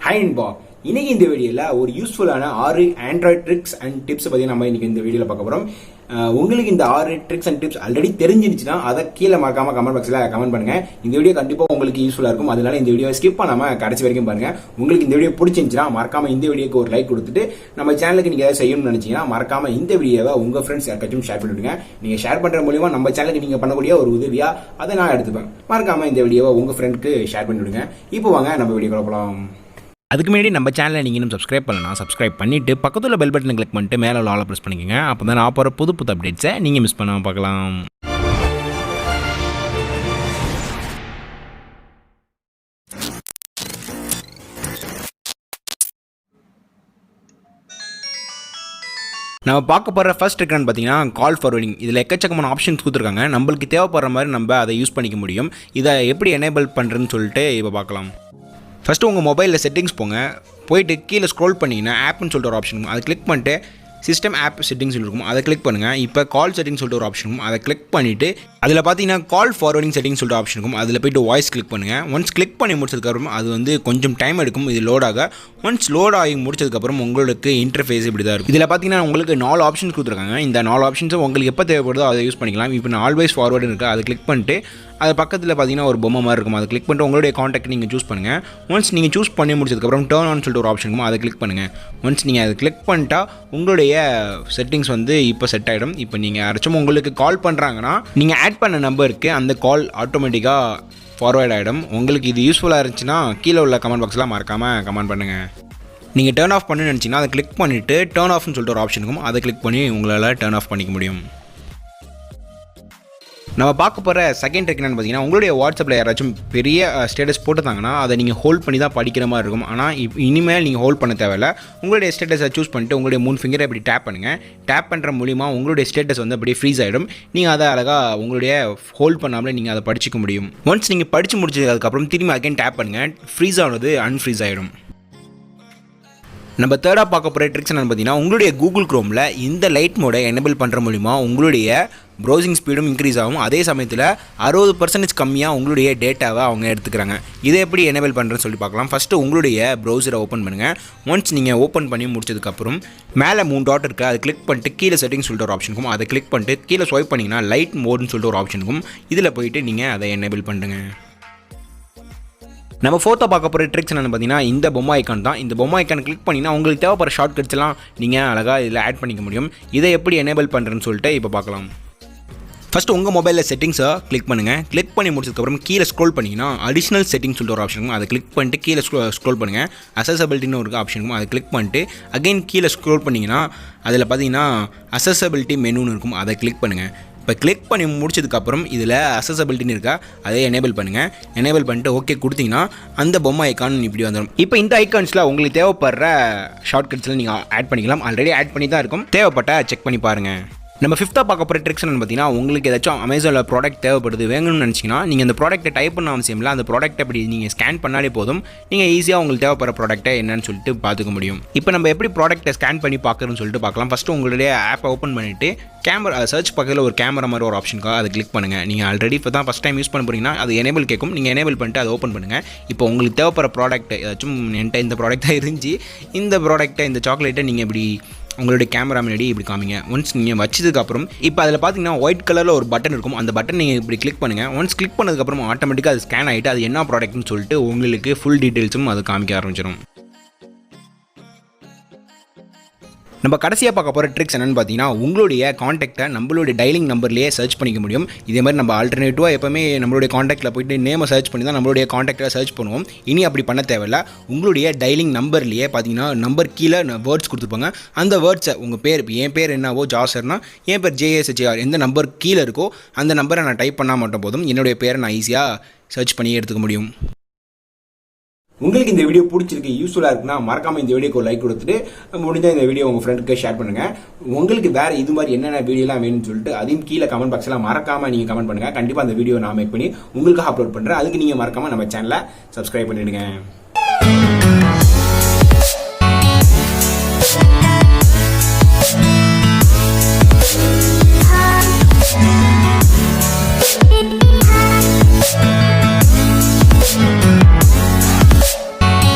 High அன்பா, இன்னைக்கு இந்த வீடியோல ஒரு யூஸ்ஃபுல்லான 6 ஆண்ட்ராய்ட் ட்ரிக்ஸ் அண்ட் டிப்ஸ் பத்தி நம்ம இன்னைக்கு இந்த வீடியோல பார்க்க போறோம். உங்களுக்கு இந்த 6 ட்ரிக்ஸ் அண்ட் டிப்ஸ் ஆல்ரெடி தெரிஞ்சிருச்சுன்னா அதை கீழே மறக்காம கமெண்ட் பாக்ஸ்ல கமெண்ட் பண்ணுங்க. இந்த வீடியோ கண்டிப்பா உங்களுக்கு யூஸ்ஃபுல்லா இருக்கும். அதனால இந்த வீடியோ ஸ்கிப் பண்ணாம கடைசி வரைக்கும் பாருங்க. உங்களுக்கு இந்த வீடியோ பிடிச்சிருந்துச்சுன்னா மறக்காம இந்த வீடியோக்கு ஒரு லைக் கொடுத்துட்டு நம்ம சேனலுக்கு நீங்க ஏதாவது செய்யணும்னு நினைச்சீங்கன்னா மறக்காம இந்த வீடியோவை உங்க ஃப்ரெண்ட்ஸ் யாருக்காச்சும் ஷேர் பண்ணிவிடுங்க. நீங்க ஷேர் பண்ற மூலியமா நம்ம சேனலுக்கு நீங்க பண்ணக்கூடிய ஒரு உதவியா அதை நான் எடுத்துப்பேன். மறக்காம இந்த வீடியோவை உங்க ஃப்ரெண்டுக்கு ஷேர் பண்ணிவிடுங்க. இப்போ வாங்க நம்ம வீடியோ போகலாம். அதுக்கு முன்னாடி நம்ம சேனலை நீங்கள் இன்னும் சப்ஸ்கிரைப் பண்ணலாம். சப்ஸ்கிரைப் பண்ணிவிட்டு பக்கத்தில் பெல் பட்டனை கிளிக் பண்ணிட்டு மேலே ஆல் ப்ரெஸ் பண்ணிக்கோங்க. அப்போ தான் நான் போகிற புது அப்டேட்ஸை நீங்கள் மிஸ் பண்ணாமல் பார்க்கலாம். நம்ம பார்க்க போகிற ஃபர்ஸ்ட் ட்ரிக்னு பார்த்தீங்கன்னா கால் ஃபார்வர்டிங். இதில் எக்கச்சக்கமான ஆப்ஷன்ஸ் கொடுத்துருக்காங்க. நம்மளுக்கு தேவைப்படுற மாதிரி நம்ம அதை யூஸ் பண்ணிக்க முடியும். இதை எப்படி எனேபிள் பண்ணுறதுன்னு சொல்லிட்டு இப்போ பார்க்கலாம். ஃபஸ்ட்டு உங்கள் மொபைலில் செட்டிங்ஸ் போயிட்டு கீழே ஸ்க்ரோல் பண்ணிங்கன்னா ஆப்னு சொல்லிட்டு ஒரு ஆப்ஷன் இருக்கும். அதை கிளிக் பண்ணிட்டு சிஸ்டம் ஆப் செட்டிங்ஸ் இருக்கும், அதை கிளிக் பண்ணுங்கள். இப்போ கால் செட்டிங்ஸ் சொல்லிட்டு ஒரு ஆப்ஷன் இருக்கும், அதை கிளிக் பண்ணிவிட்டு அதில் பார்த்தீங்கன்னா கால் ஃபார்வர்டிங் செட்டிங்ஸ் சொல்லிட்டு ஆப்ஷன் இருக்கும். அதில் போய்ட்டு வாய்ஸ் கிளிக் பண்ணுங்கள். ஒன்ஸ் கிளிக் பண்ணி முடிச்சதுக்கப்புறம் அது வந்து கொஞ்சம் டைம் எடுக்கும் இது லோடாக. ஒன்ஸ் லோட் ஆகி முடிச்சதுக்கப்புறம் உங்களுக்கு இன்டர்ஃபேஸ் இப்படி தான் இருக்கும். இதில் பார்த்தீங்கன்னா உங்களுக்கு 4 ஆப்ஷன்ஸ் கொடுத்துருக்காங்க. இந்த 4 ஆப்ஷன்ஸும் உங்களுக்கு எப்போ தேவைப்படுதோ அதை யூஸ் பண்ணிக்கலாம். இப்போ நான் ஆல்வேஸ் ஃபார்வர்டு இருக்குது, அதை கிளிக் பண்ணிட்டு அது பக்கத்தில் பார்த்தீங்கன்னா ஒரு பொம்மை மாதிரி இருக்கும், அதை கிளிக் பண்ணிட்டு உங்களுடைய காண்டாக்ட் நீங்கள் சூஸ் பண்ணுங்கள். ஒன்ஸ் நீங்கள் சூஸ் பண்ணி முடிச்சதுக்கப்புறம் டர்ன் ஆன் சொல்லிட்டு ஒரு ஆப்ஷன் இருக்கும், அதை கிளிக் பண்ணுங்கள். ஒன்ஸ் நீங்கள் அதை கிளிக் பண்ணிட்டா உங்களுடைய செட்டிங்ஸ் வந்து இப்போ செட் ஆகிடும். இப்போ நீங்கள் யாராச்சும் உங்களுக்கு கால் பண்ணுறாங்கன்னா நீங்கள் ஆட் பண்ண நம்பருக்கு அந்த கால் ஆட்டோமேட்டிக்காக ஃபார்வேர்ட் ஆகிடும். உங்களுக்கு இது யூஸ்ஃபுல்லாக இருந்துச்சுன்னா கீழே உள்ள கமெண்ட் பாக்ஸில் மறக்காமல் கமெண்ட் பண்ணுங்கள். நீங்கள் டர்ன் ஆஃப் பண்ணணும்னு நினச்சிங்கன்னா அதை கிளிக் பண்ணிவிட்டு டர்ன் ஆஃப்னு சொல்லிட்டு ஒரு ஆப்ஷன் இருக்கும், அதை கிளிக் பண்ணி உங்களால் டர்ன் ஆஃப் பண்ணிக்க முடியும். நம்ம பார்க்க போகிற செகண்ட் ட்ரிக் என்னென்னு பார்த்தீங்கன்னா, உங்களுடைய வாட்ஸ்அப்பில் யாராச்சும் பெரிய ஸ்டேட்டஸ் போட்டுருந்தாங்கன்னா அதை நீங்கள் ஹோல்ட் பண்ணி தான் படிக்கிற மாதிரி இருக்கும். ஆனால் இனிமேல் நீங்கள் ஹோல்ட் பண்ண தேவையில்ல. உங்களுடைய ஸ்டேட்டஸை சூஸ் பண்ணிட்டு உங்களுடைய 3 ஃபிங்கரை இப்படி டேப் பண்ணுங்கள். டேப் பண்ணுற மூலிமா உங்களுடைய ஸ்டேட்டஸ் வந்து அப்படியே ஃப்ரீஸ் ஆகிடும். நீங்கள் அதை அழகாக உங்களுடைய ஹோல்ட் பண்ணாமலே நீங்கள் அதை படிச்சிக்க முடியும். ஒன்ஸ் நீங்கள் படித்து முடிச்சதுக்கப்புறம் திரும்பி அகைன் டேப் பண்ணுங்கள், ஃப்ரீஸ் ஆனது அன்ஃப்ரீஸ் ஆகிடும். நம்ம தேர்டாக பார்க்க போகிற ட்ரிக்ஸ் என்னென்னு பார்த்தீங்கன்னா, உங்களுடைய கூகுள் க்ரோமில் இந்த லைட் மோடை எனேபிள் பண்ணுற மூலிமா உங்களுடைய ப்ரௌசிங் ஸ்பீடும் இன்க்ரீஸ் ஆகும். அதே சமயத்தில் 60% கம்மியாக உங்களுடைய டேட்டாவை அவங்க எடுத்துக்கிறாங்க. இதை எப்படி எனேபிள் பண்ணுறேன்னு சொல்லி பார்க்கலாம். ஃபஸ்ட்டு உங்களுடைய ப்ரௌசரை ஓப்பன் பண்ணுங்கள். ஒன்ஸ் நீங்கள் ஓப்பன் பண்ணி முடிச்சதுக்கப்புறம் மேலே 3 டாட் இருக்குது, அதை கிளிக் பண்ணிட்டு கீழே செட்டிங்ஸ் சொல்லிட்டு ஒரு ஆப்ஷன் இருக்கும், அதை கிளிக் பண்ணிட்டு கீழே ஸ்வைப் பண்ணிங்கன்னா லைட் மோடுன்னு சொல்லிட்டு ஒரு ஆப்ஷன் இருக்கும். இதில் போயிட்டு நீங்கள் அதை எனேபிள் பண்ணுங்க. நம்ம ஃபோர்த்தாக பார்க்க போகிற ட்ரிக்ஸ் என்னென்னு பார்த்தீங்கன்னா, இந்த பொம்மை ஐக்கான் தான். இந்த பொம்மை ஐக்கான் கிளிக் பண்ணிங்கன்னா உங்களுக்கு தேவைப்படுற ஷார்ட் கட்ஸ் எல்லாம் நீங்கள் அழகாக இதில் ஆட் பண்ணிக்க முடியும். இதை எப்படி எனேபிள் பண்ணுறேன்னு சொல்லிட்டு இப்போ பார்க்கலாம். ஃபஸ்ட்டு உங்கள் மொபைலில் செட்டிங்ஸை கிளிக் பண்ணுங்கள். கிளிக் பண்ணி முடிச்சதுக்கப்புறம் கீழே ஸ்க்ரோல் பண்ணிங்கன்னா அடிஷ்னல் செட்டிங்ஸ் சொல்லிட்டு ஒரு ஆப்ஷன் இருக்கும், அதை கிளிக் பண்ணிட்டு கீழே ஸ்க்ரோல் பண்ணுங்கள். அசசபிலிட்டின்னு ஒரு ஆப்ஷன் இருக்கும், அதை கிளிக் பண்ணிட்டு அகைன் கீழே ஸ்க்ரோல் பண்ணிங்கன்னா அதில் பார்த்தீங்கன்னா அசசபிலிட்டி மெனுன்னு இருக்கும், அதை கிளிக் பண்ணுங்கள். இப்போ கிளிக் பண்ணி முடிச்சதுக்கப்புறம் இதில் அசசபிலிட்டின்னு இருக்கா, அதை எனேபிள் பண்ணுங்கள். எனேபிள் பண்ணிட்டு ஓகே கொடுத்தீங்கன்னா அந்த பொம்மை ஐக்கான் இப்படி வந்துடும். இப்போ இந்த ஐக்கான்ஸில் உங்களுக்கு தேவைப்படுற ஷார்ட்கட்ஸில் நீங்கள் ஆட் பண்ணிக்கலாம். ஆல்ரெடி ஆட் பண்ணி தான் இருக்கும், தேவைப்பட்ட செக் பண்ணி பாருங்கள். நம்ம 5th பார்க்க போகிற ட்ரிக்ஸ் என்னென்னு பார்த்தீங்கன்னா, உங்களுக்கு ஏதாச்சும் அமேசானில் ப்ராடக்ட் தேவைப்படுது வேணும்னு நினச்சிங்கன்னா நீங்கள் இந்த ப்ராடக்ட்டை டைப் பண்ண அவசியம் இல்லை. அந்த ப்ராடக்ட்டை அப்படி நீங்கள் ஸ்கேன் பண்ணாலே போதும், நீங்கள் ஈஸியாக உங்களுக்கு தேவைப்படுற ப்ராடக்ட்டை என்னன்னு சொல்லிட்டு பார்த்துக்க முடியும். இப்போ நம்ம எப்படி ப்ராடக்ட்டை ஸ்கேன் பண்ணி பார்க்குறோன்னு சொல்லிட்டு பார்க்கலாம். ஃபஸ்ட்டு உங்களுடைய ஆப்பை ஓப்பன் பண்ணிவிட்டு கேமரா சர்ச் பக்கத்தில் ஒரு கேமரா மாதிரி ஒரு ஆப்ஷனுக்காக அதை கிளிக் பண்ணுங்கள். நீங்கள் ஆல்ரெடி இப்போ தான் ஃபஸ்ட் டைம் யூஸ் பண்ண போகிறீங்கன்னா அது எனேபிள் கேட்கும், நீங்கள் எனேபிள் பண்ணிட்டு அதை ஓப்பன் பண்ணுங்கள். இப்போ உங்களுக்கு தேவைப்படுற ப்ராடக்ட் ஏதாச்சும் என்கிட்ட இந்த ப்ராடக்ட்டாக இருந்துச்சு, இந்த ப்ராடக்ட்டை இந்த சாக்லேட்டை நீங்கள் இப்படி உங்களுடைய கேமரா முன்னாடி இப்படி காமிங்க. ஒன்ஸ் நீங்கள் வச்சதுக்கப்புறம் இப்போ அதில் பார்த்தீங்கன்னா ஒயிட் கலரில் ஒரு பட்டன் இருக்கும், அந்த பட்டன் நீங்கள் இப்படி கிளிக் பண்ணுங்கள். ஒன்ஸ் கிளிக் பண்ணதுக்கப்புறம் ஆட்டோமேட்டிக்காக அது ஸ்கேன் ஆகிட்டு அது என்ன ப்ராடக்ட்னு சொல்லிட்டு உங்களுக்கு ஃபுல் டீட்டெயில்ஸும் அது காமிக்க ஆரம்பிச்சிடும். நம்ம கடைசியாக பார்க்க போகிற ட்ரிக்ஸ் என்னென்னு பார்த்தீங்கன்னா, உங்களுடைய காண்டாக்டை நம்மளுடைய டைலிங் நம்பர்லேயே சர்ச் பண்ணிக்க முடியும். இதே மாதிரி நம்ம ஆல்டர்னேட்டிவாக எப்போவுமே நம்மளுடைய காண்டாக்டில் போய்ட்டு நேமை சர்ச் பண்ணி தான் நம்மளுடைய காண்டாக்டை சர்ச் பண்ணுவோம். இனி அப்படி பண்ண தேவையில்ல. உங்களுடைய டைலிங் நம்பர்லேயே பார்த்தீங்கன்னா நம்பர் கீழே வேர்ட்ஸ் கொடுத்துருப்பாங்க. அந்த வேர்ட்ஸை உங்கள் பேர், இப்போ என் பேர் என்னவோ ஜாசர்னா என் பேர் JASHAR, எந்த நம்பர் கீழே இருக்கோ அந்த நம்பரை நான் டைப் பண்ணால் மட்டும் போதும், என்னுடைய பேரை நான் ஈஸியாக சர்ச் பண்ணி எடுத்துக்க முடியும். உங்களுக்கு இந்த வீடியோ பிடிச்சிருக்கு, யூஸ்ஃபுல்லாக இருக்குன்னா மறக்காம இந்த வீடியோக்கு ஒரு லைக் கொடுத்துட்டு முடிஞ்சால் இந்த வீடியோ உங்கள் ஃப்ரெண்டுக்கு ஷேர் பண்ணுங்கள். உங்களுக்கு வேறு இது மாதிரி என்னென்ன வீடியோலாம் வேணும்னு சொல்லிட்டு அதையும் கீழே கமெண்ட் பாக்ஸில் மறக்காமல் நீங்கள் கமெண்ட் பண்ணுங்கள். கண்டிப்பாக அந்த வீடியோ நான் மேக் பண்ணி உங்களுக்காக அப்லோட் பண்ணுறேன். அதுக்கு நீங்கள் மறக்காமல் நம்ம சேனலை சப்ஸ்கிரைப் பண்ணிவிடுங்க.